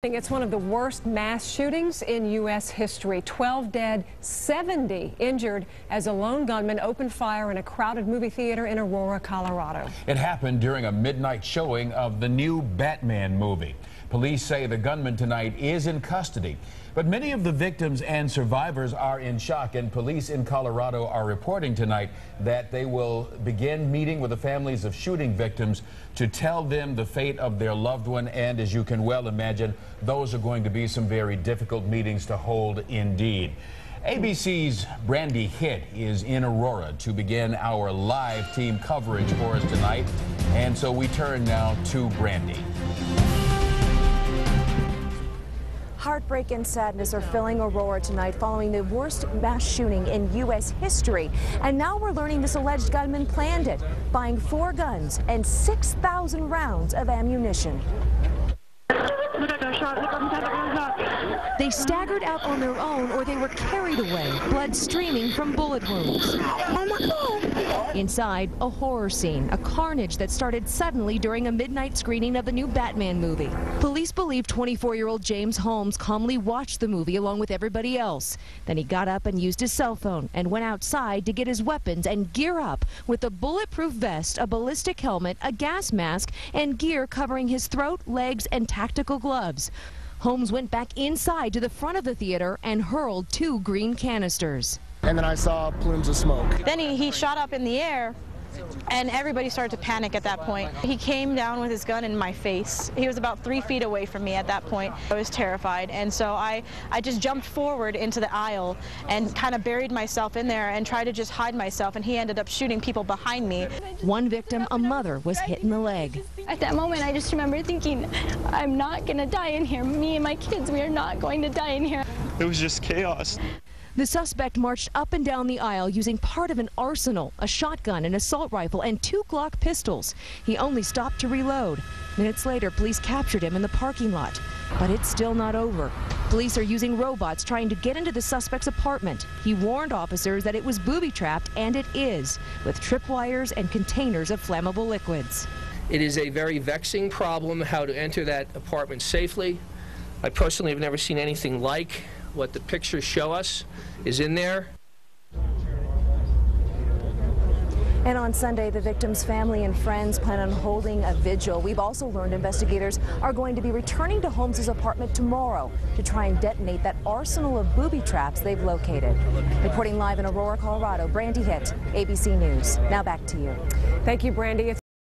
It's one of the worst mass shootings in U.S. history. 12 dead, 70 injured as a lone gunman opened fire in a crowded movie theater in Aurora, Colorado. It happened during a midnight showing of the new Batman movie. Police say the gunman tonight is in custody, but many of the victims and survivors are in shock, and police in Colorado are reporting tonight that they will begin meeting with the families of shooting victims to tell them the fate of their loved one, and as you can well imagine, those are going to be some very difficult meetings to hold indeed. ABC's Brandy Hitt is in Aurora to begin our live team coverage for us tonight, and so we turn now to Brandy. Heartbreak and sadness are filling Aurora tonight following the worst mass shooting in U.S. history. And now we're learning this alleged gunman planned it, buying 4 guns and 6,000 rounds of ammunition. They staggered out on their own or they were carried away, blood streaming from bullet wounds. Inside, a horror scene, a carnage that started suddenly during a midnight screening of the new Batman movie. Police believe 24-year-old James Holmes calmly watched the movie along with everybody else. Then he got up and used his cell phone and went outside to get his weapons and gear up with a bulletproof vest, a ballistic helmet, a gas mask, and gear covering his throat, legs, and tactical gloves. Holmes went back inside to the front of the theater and hurled 2 green canisters. And then I saw plumes of smoke. Then he shot up in the air, and everybody started to panic at that point. He came down with his gun in my face. He was about 3 feet away from me at that point. I was terrified, and so I just jumped forward into the aisle and kind of buried myself in there and tried to just hide myself, and he ended up shooting people behind me. One victim, a mother, was hit in the leg. At that moment, I just remember thinking, I'm not going to die in here. Me and my kids, we are not going to die in here. It was just chaos. The suspect marched up and down the aisle using part of an arsenal, a shotgun, an assault rifle, and 2 Glock pistols. He only stopped to reload. Minutes later, police captured him in the parking lot. But it's still not over. Police are using robots trying to get into the suspect's apartment. He warned officers that it was booby-trapped, and it is, with tripwires and containers of flammable liquids. It is a very vexing problem how to enter that apartment safely. I personally have never seen anything like what the pictures show us is in there. And on Sunday, the victim's family and friends plan on holding a vigil. We've also learned investigators are going to be returning to Holmes' apartment tomorrow to try and detonate that arsenal of booby traps they've located. Reporting live in Aurora, Colorado, Brandy Hitt, ABC News. Now back to you. Thank you, Brandy.